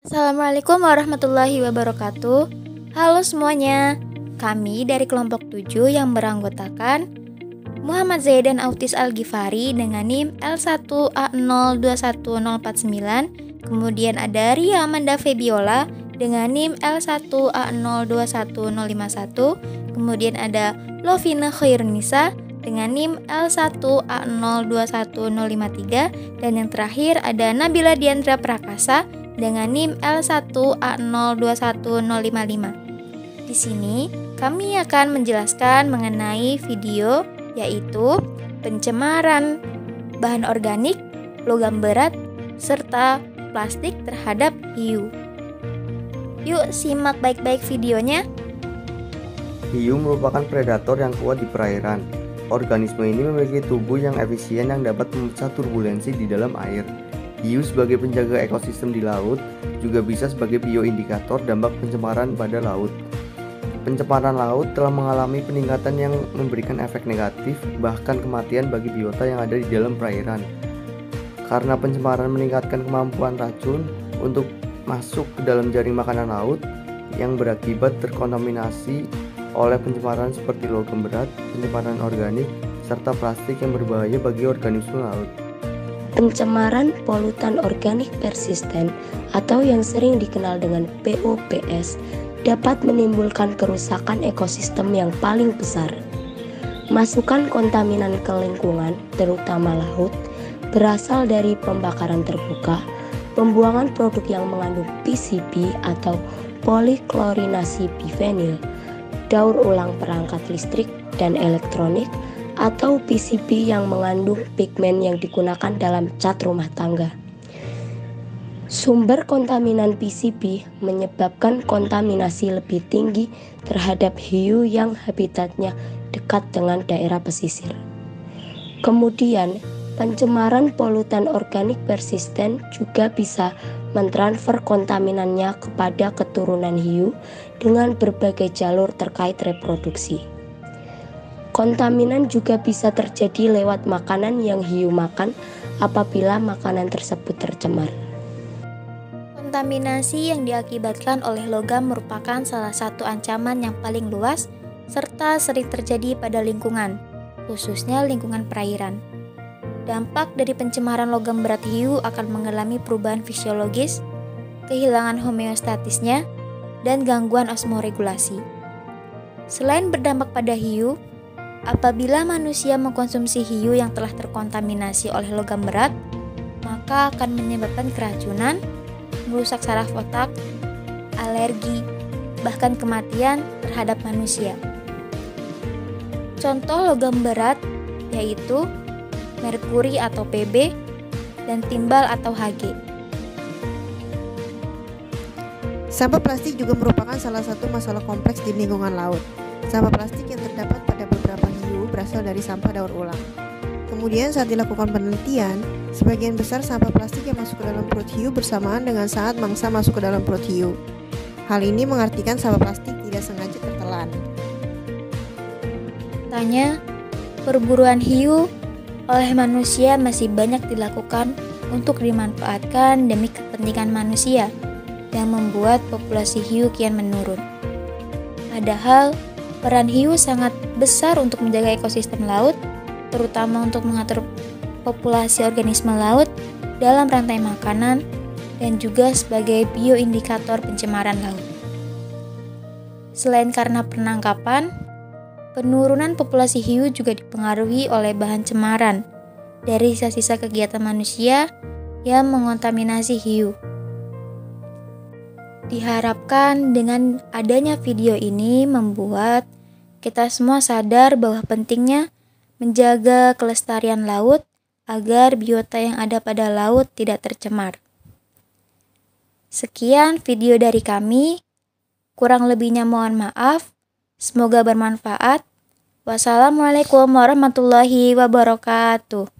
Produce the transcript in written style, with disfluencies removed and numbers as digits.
Assalamualaikum warahmatullahi wabarakatuh. Halo semuanya, kami dari kelompok 7 yang beranggotakan Muhammad Zaidan Autis Al-Ghifari dengan NIM L1A021049. Kemudian ada Ria Amanda Febiola dengan NIM L1A021051. Kemudian ada Lovina Khairunisa dengan NIM L1A021053. Dan yang terakhir ada Nabila Diandra Prakasa dengan NIM L1A021055. Di sini kami akan menjelaskan mengenai video yaitu pencemaran bahan organik, logam berat, serta plastik terhadap hiu. Yuk simak baik-baik videonya. Hiu merupakan predator yang kuat di perairan. Organisme ini memiliki tubuh yang efisien yang dapat memecah turbulensi di dalam air. Hiu sebagai penjaga ekosistem di laut juga bisa sebagai bioindikator dampak pencemaran pada laut. Pencemaran laut telah mengalami peningkatan yang memberikan efek negatif, bahkan kematian bagi biota yang ada di dalam perairan. Karena pencemaran meningkatkan kemampuan racun untuk masuk ke dalam jaring makanan laut yang berakibat terkontaminasi oleh pencemaran seperti logam berat, pencemaran organik, serta plastik yang berbahaya bagi organisme laut. Pencemaran polutan organik persisten atau yang sering dikenal dengan POPS dapat menimbulkan kerusakan ekosistem yang paling besar. Masukan kontaminan ke lingkungan, terutama laut, berasal dari pembakaran terbuka, pembuangan produk yang mengandung PCB atau poliklorinasi bifenil, daur ulang perangkat listrik dan elektronik, atau PCB yang mengandung pigmen yang digunakan dalam cat rumah tangga. Sumber kontaminan PCB menyebabkan kontaminasi lebih tinggi terhadap hiu yang habitatnya dekat dengan daerah pesisir. Kemudian, pencemaran polutan organik persisten juga bisa mentransfer kontaminannya kepada keturunan hiu dengan berbagai jalur terkait reproduksi. Kontaminan juga bisa terjadi lewat makanan yang hiu makan apabila makanan tersebut tercemar. Kontaminasi yang diakibatkan oleh logam merupakan salah satu ancaman yang paling luas serta sering terjadi pada lingkungan, khususnya lingkungan perairan. Dampak dari pencemaran logam berat hiu akan mengalami perubahan fisiologis, kehilangan homeostatisnya, dan gangguan osmoregulasi. Selain berdampak pada hiu, apabila manusia mengkonsumsi hiu yang telah terkontaminasi oleh logam berat, maka akan menyebabkan keracunan, merusak saraf otak, alergi, bahkan kematian terhadap manusia. Contoh logam berat yaitu merkuri atau Pb dan timbal atau Hg. Sampah plastik juga merupakan salah satu masalah kompleks di lingkungan laut. Sampah plastik yang terdapat pada beberapa hiu berasal dari sampah daur ulang. Kemudian saat dilakukan penelitian, sebagian besar sampah plastik yang masuk ke dalam perut hiu bersamaan dengan saat mangsa masuk ke dalam perut hiu. Hal ini mengartikan sampah plastik tidak sengaja tertelan. Tanya, perburuan hiu oleh manusia masih banyak dilakukan untuk dimanfaatkan demi kepentingan manusia yang membuat populasi hiu kian menurun. Padahal, peran hiu sangat besar untuk menjaga ekosistem laut, terutama untuk mengatur populasi organisme laut dalam rantai makanan dan juga sebagai bioindikator pencemaran laut. Selain karena penangkapan, penurunan populasi hiu juga dipengaruhi oleh bahan cemaran dari sisa-sisa kegiatan manusia yang mengontaminasi hiu. Diharapkan dengan adanya video ini membuat kita semua sadar bahwa pentingnya menjaga kelestarian laut agar biota yang ada pada laut tidak tercemar. Sekian video dari kami, kurang lebihnya mohon maaf, semoga bermanfaat. Wassalamualaikum warahmatullahi wabarakatuh.